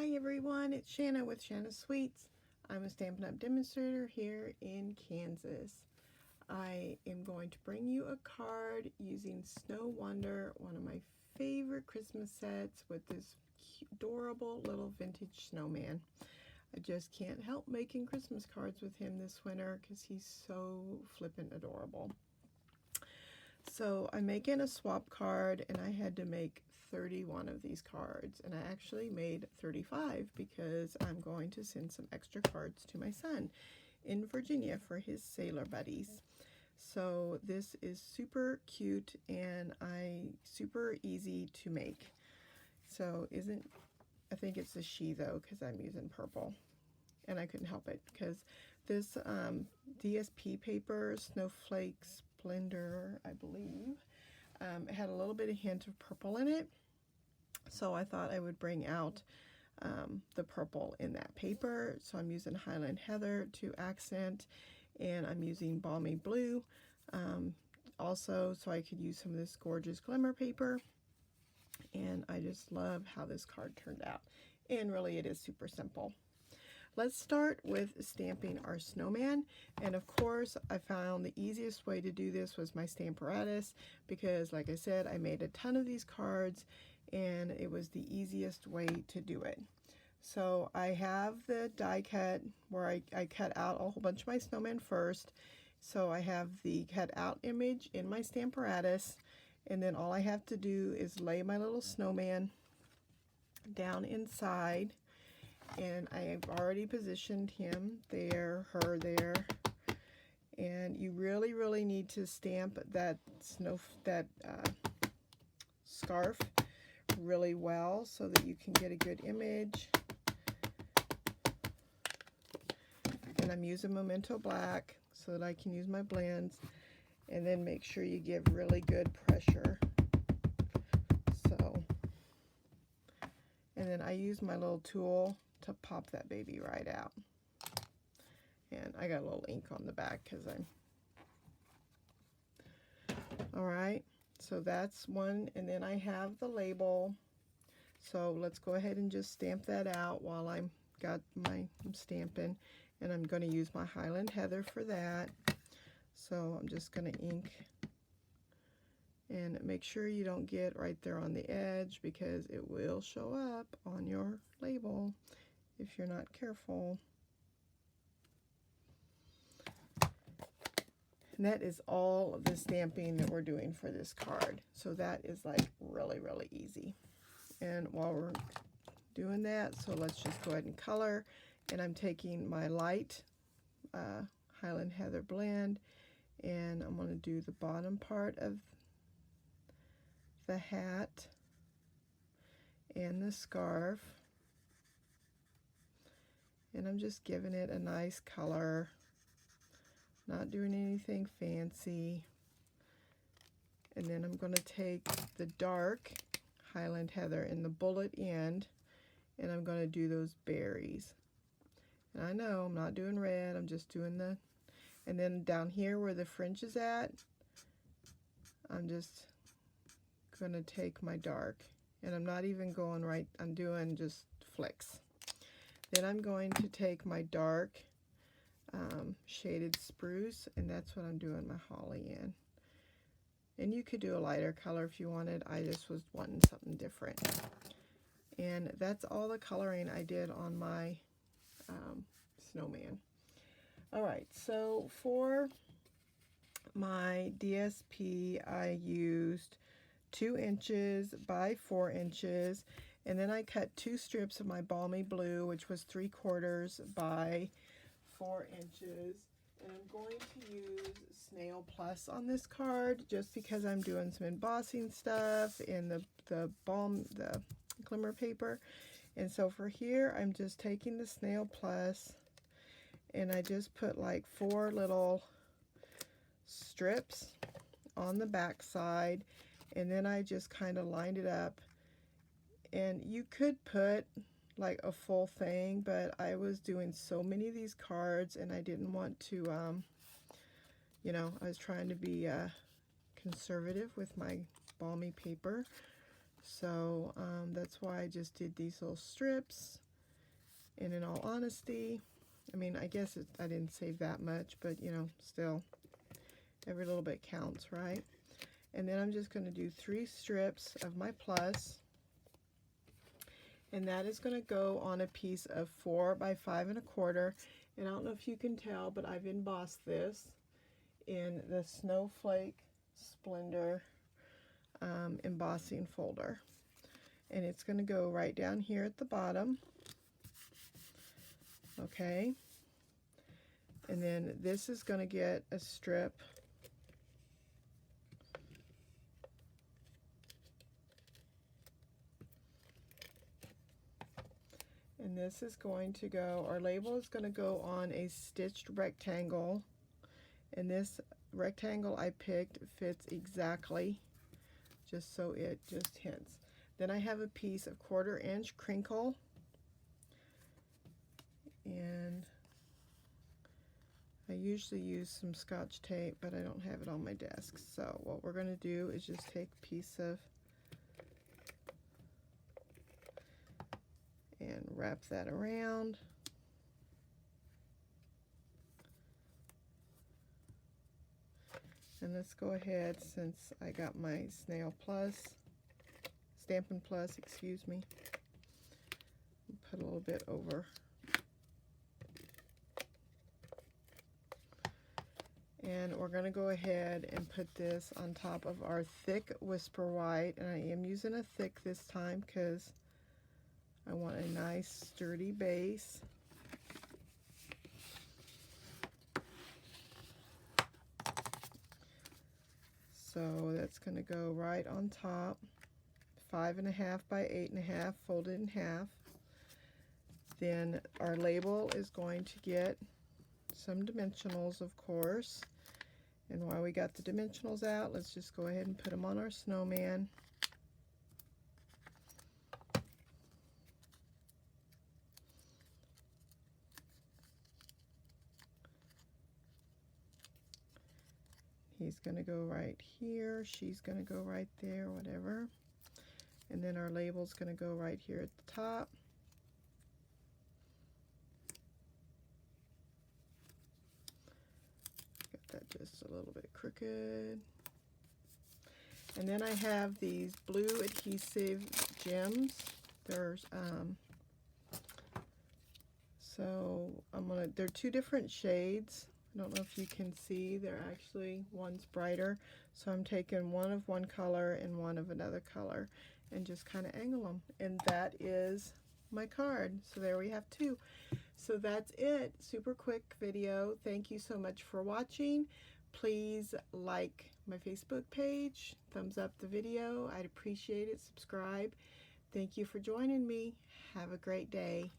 Hi everyone, it's Shanna with Shanna Sweets. I'm a Stampin' Up! Demonstrator here in Kansas. I am going to bring you a card using Snow Wonder, one of my favorite Christmas sets with this adorable little vintage snowman. I just can't help making Christmas cards with him this winter because he's so flippin' adorable. So I'm making a swap card and I had to make 31 of these cards, and I actually made 35 because I'm going to send some extra cards to my son in Virginia for his sailor buddies. So this is super cute and super easy to make. So I think it's a she though, because I'm using purple and I couldn't help it because this DSP paper, Snowflake Splendor, I believe, it had a little bit of hint of purple in it. So I thought I would bring out the purple in that paper. So I'm using Higland Heather to accent, and I'm using Balmy Blue also so I could use some of this gorgeous glimmer paper. And I just love how this card turned out. And really it is super simple. Let's start with stamping our snowman, and of course I found the easiest way to do this was my Stamparatus, because like I said, I made a ton of these cards and it was the easiest way to do it. So I have the die cut where I cut out a whole bunch of my snowman first. So I have the cut out image in my Stamparatus, and then all I have to do is lay my little snowman down inside. And I have already positioned him there, her there, and you really need to stamp that scarf really well so that you can get a good image. And I'm using Memento Black so that I can use my blends, and then make sure you give really good pressure. So, and then I use my little tool to pop that baby right out. And I got a little ink on the back because alright, so that's one, and then I have the label. So let's go ahead and just stamp that out while I'm stamping, and I'm going to use my Higland Heather for that. So I'm just going to ink, and make sure you don't get right there on the edge because it will show up on your label if you're not careful. And that is all of the stamping that we're doing for this card. So that is like really easy. And while we're doing that, so let's just go ahead and color. And I'm taking my light Higland Heather blend, and I'm going to do the bottom part of the hat and the scarf. And I'm just giving it a nice color, not doing anything fancy. And then I'm going to take the dark Higland Heather in the bullet end, and I'm going to do those berries. And I know I'm not doing red, I'm just doing and then down here where the fringe is at, I'm just going to take my dark, and I'm not even going right, I'm doing just flicks. Then I'm going to take my dark shaded spruce, and that's what I'm doing my holly in. And you could do a lighter color if you wanted. I just was wanting something different. And that's all the coloring I did on my snowman. Alright, so for my DSP I used 2 inches by 4 inches, and then I cut 2 strips of my Balmy Blue, which was 3/4 by 4 inches. And I'm going to use Snail Plus on this card just because I'm doing some embossing stuff in the glimmer paper. And so for here, I'm just taking the Snail Plus, and I just put like 4 little strips on the back side, and then I just kind of lined it up. And you could put like a full thing, but I was doing so many of these cards and I didn't want to you know, I was trying to be conservative with my balmy paper. So that's why I just did these little strips And in all honesty, I mean, I guess I didn't save that much, but you know, still, every little bit counts, right? And then I'm just going to do 3 strips of my plus, and that is going to go on a piece of 4 by 5 1/4. And I don't know if you can tell, but I've embossed this in the Snowflake Splendor embossing folder, and it's going to go right down here at the bottom. Okay, and then this is going to get a strip and this is going to go, our label is going to go on a stitched rectangle, and this rectangle I picked fits exactly, just so it just hints. Then I have a piece of 1/4 inch crinkle, and I usually use some Scotch tape, but I don't have it on my desk. So what we're going to do is just take a piece of and wrap that around. And let's go ahead, since I got my Stampin' Plus, excuse me, put a little bit over. And we're going to go ahead and put this on top of our thick Whisper White, and I am using a thick this time because I want a nice sturdy base. So that's going to go right on top, 5 1/2 by 8 1/2, folded in half. Then our label is going to get some dimensionals, of course. And while we got the dimensionals out, let's just go ahead and put them on our snowman. He's going to go right here, she's going to go right there, whatever. And then our label's going to go right here at the top. Got that just a little bit crooked. And then I have these blue adhesive gems. There's they're 2 different shades. I don't know if you can see, they're actually, one's brighter, so I'm taking one of one color and one of another color and just kind of angle them, and that is my card. So there we have 2. So that's it, super quick video. Thank you so much for watching. Please like my Facebook page, thumbs up the video, I'd appreciate it, subscribe. Thank you for joining me. Have a great day.